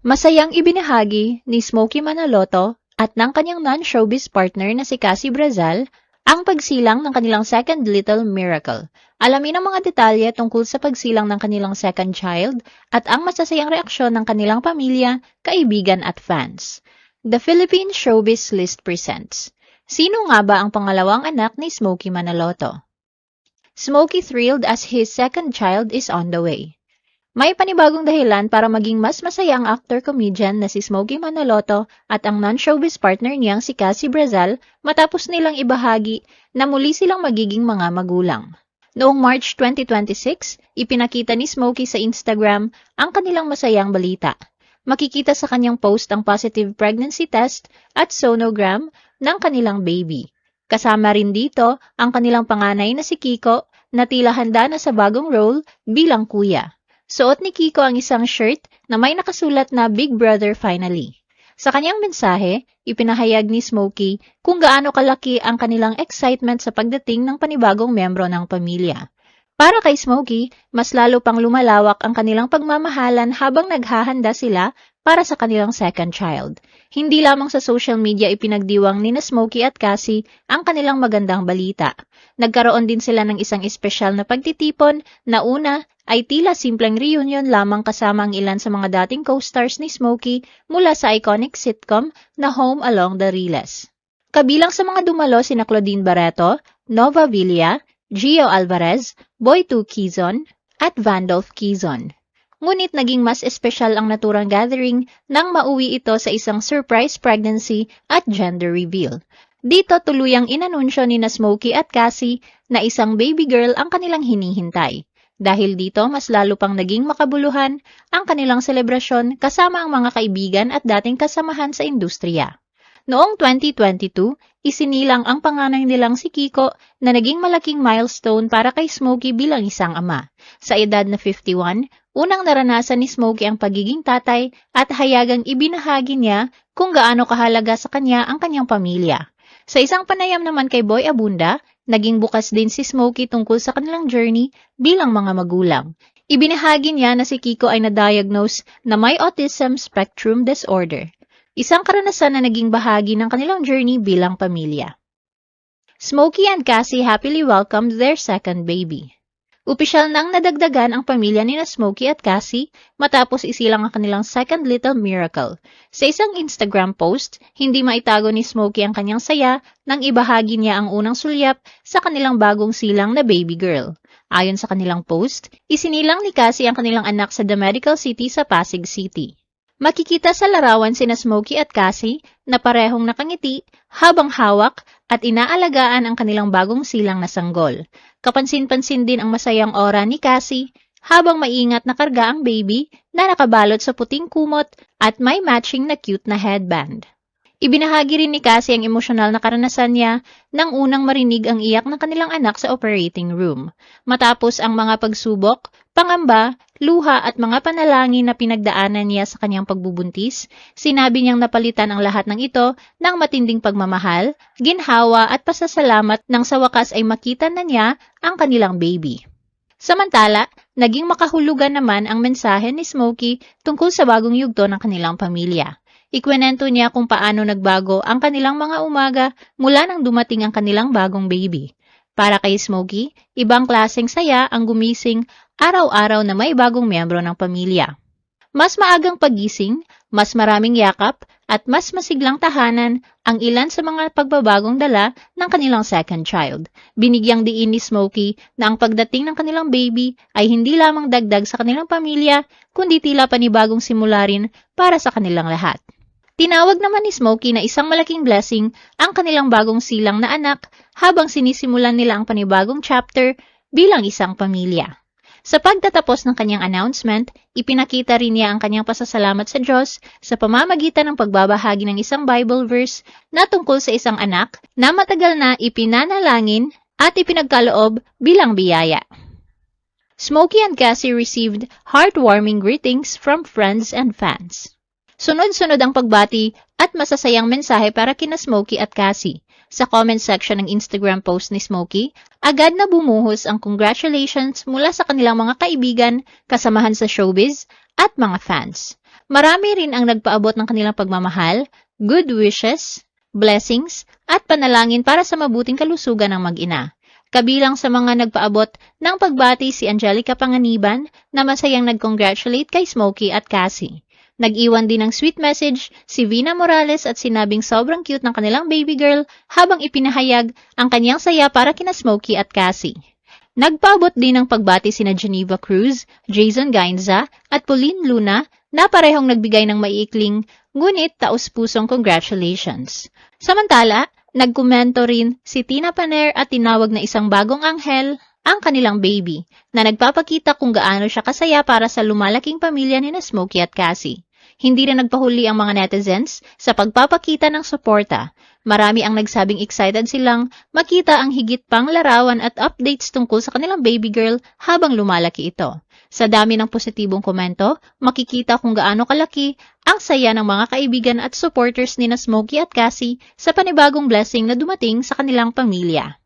Masayang ibinahagi ni Smokey Manaloto at ng kanyang non-showbiz partner na si Cassie Brazal ang pagsilang ng kanilang second little miracle. Alamin ang mga detalye tungkol sa pagsilang ng kanilang second child at ang masasayang reaksyon ng kanilang pamilya, kaibigan at fans. The Philippine Showbiz List presents. Sino nga ba ang pangalawang anak ni Smokey Manaloto? Smokey thrilled as his second child is on the way. May panibagong dahilan para maging mas masaya ang actor-comedian na si Smokey Manaloto at ang non-showbiz partner niyang si Cassie Brazal matapos nilang ibahagi na muli silang magiging mga magulang. Noong March 2026, ipinakita ni Smokey sa Instagram ang kanilang masayang balita. Makikita sa kanyang post ang positive pregnancy test at sonogram ng kanilang baby. Kasama rin dito ang kanilang panganay na si Kiko na tila handa na sa bagong role bilang kuya. Suot ni Kiko ang isang shirt na may nakasulat na Big Brother Finally. Sa kanyang mensahe, ipinahayag ni Smokey kung gaano kalaki ang kanilang excitement sa pagdating ng panibagong membro ng pamilya. Para kay Smokey, mas lalo pang lumalawak ang kanilang pagmamahalan habang naghahanda sila para sa kanilang second child. Hindi lamang sa social media ipinagdiwang ni Smokey at Cassie ang kanilang magandang balita. Nagkaroon din sila ng isang espesyal na pagtitipon na una ay tila simpleng reunion lamang kasama ang ilan sa mga dating co-stars ni Smokey mula sa iconic sitcom na Home Along the Riles. Kabilang sa mga dumalo sina Claudine Barreto, Nova Villa, Gio Alvarez, Boy 2 Quizon, at Vandolph Quizon. Ngunit naging mas espesyal ang naturang gathering nang mauwi ito sa isang surprise pregnancy at gender reveal. Dito tuluyang inanunsyo ni Smokey at Cassie na isang baby girl ang kanilang hinihintay. Dahil dito, mas lalo pang naging makabuluhan ang kanilang selebrasyon kasama ang mga kaibigan at dating kasamahan sa industriya. Noong 2022, isinilang ang panganay nilang si Kiko na naging malaking milestone para kay Smokey bilang isang ama. Sa edad na 51, unang naranasan ni Smokey ang pagiging tatay at hayagang ibinahagi niya kung gaano kahalaga sa kanya ang kanyang pamilya. Sa isang panayam naman kay Boy Abunda, naging bukas din si Smokey tungkol sa kanilang journey bilang mga magulang. Ibinahagi niya na si Kiko ay na-diagnose na may autism spectrum disorder. Isang karanasan na naging bahagi ng kanilang journey bilang pamilya. Smokey and Cassie happily welcomed their second baby. Opisyal nang nadagdagan ang pamilya ni Smokey at Cassie matapos isilang ang kanilang second little miracle. Sa isang Instagram post, hindi maitago ni Smokey ang kanyang saya nang ibahagi niya ang unang sulyap sa kanilang bagong silang na baby girl. Ayon sa kanilang post, isinilang ni Cassie ang kanilang anak sa The Medical City sa Pasig City. Makikita sa larawan sina Smokey at Cassie na parehong nakangiti habang hawak at inaalagaan ang kanilang bagong silang na sanggol. Kapansin-pansin din ang masayang aura ni Cassie habang maingat na karga ang baby na nakabalot sa puting kumot at may matching na cute na headband. Ibinahagi rin ni Cassie ang emosyonal na karanasan niya nang unang marinig ang iyak ng kanilang anak sa operating room. Matapos ang mga pagsubok, pangamba, luha at mga panalangin na pinagdaanan niya sa kanyang pagbubuntis, sinabi niyang napalitan ang lahat ng ito ng matinding pagmamahal, ginhawa at pasasalamat nang sa wakas ay makita na niya ang kanilang baby. Samantala, naging makahulugan naman ang mensahe ni Smokey tungkol sa bagong yugto ng kanilang pamilya. Ikwenento niya kung paano nagbago ang kanilang mga umaga mula nang dumating ang kanilang bagong baby. Para kay Smokey, ibang klaseng saya ang gumising araw-araw na may bagong miyembro ng pamilya. Mas maagang pagising, mas maraming yakap, at mas masiglang tahanan ang ilan sa mga pagbabagong dala ng kanilang second child. Binigyang diin ni Smokey na ang pagdating ng kanilang baby ay hindi lamang dagdag sa kanilang pamilya, kundi tila panibagong simula rin para sa kanilang lahat. Tinawag naman ni Smokey na isang malaking blessing ang kanilang bagong silang na anak habang sinisimulan nila ang panibagong chapter bilang isang pamilya. Sa pagtatapos ng kanyang announcement, ipinakita rin niya ang kanyang pasasalamat sa Diyos sa pamamagitan ng pagbabahagi ng isang Bible verse na tungkol sa isang anak na matagal na ipinanalangin at ipinagkaloob bilang biyaya. Smokey and Cassie received heartwarming greetings from friends and fans. Sunod-sunod ang pagbati at masasayang mensahe para kina Smokey at Cassie. Sa comment section ng Instagram post ni Smokey, agad na bumuhos ang congratulations mula sa kanilang mga kaibigan, kasamahan sa showbiz, at mga fans. Marami rin ang nagpaabot ng kanilang pagmamahal, good wishes, blessings, at panalangin para sa mabuting kalusugan ng mag-ina. Kabilang sa mga nagpaabot ng pagbati si Angelica Panganiban na masayang nag-congratulate kay Smokey at Cassie. Nag-iwan din ng sweet message si Vina Morales at sinabing sobrang cute ng kanilang baby girl habang ipinahayag ang kanyang saya para kina Smokey at Cassie. Nagpaabot din ng pagbati sina Geneva Cruz, Jason Gainza at Pauline Luna na parehong nagbigay ng maiikling ngunit taus-pusong congratulations. Samantala, nagkomento rin si Tina Paner at tinawag na isang bagong anghel ang kanilang baby na nagpapakita kung gaano siya kasaya para sa lumalaking pamilya ni Smokey at Cassie. Hindi rin nagpahuli ang mga netizens sa pagpapakita ng suporta. Marami ang nagsabing excited silang makita ang higit pang larawan at updates tungkol sa kanilang baby girl habang lumalaki ito. Sa dami ng positibong komento, makikita kung gaano kalaki ang saya ng mga kaibigan at supporters ni Smokey at Cassie sa panibagong blessing na dumating sa kanilang pamilya.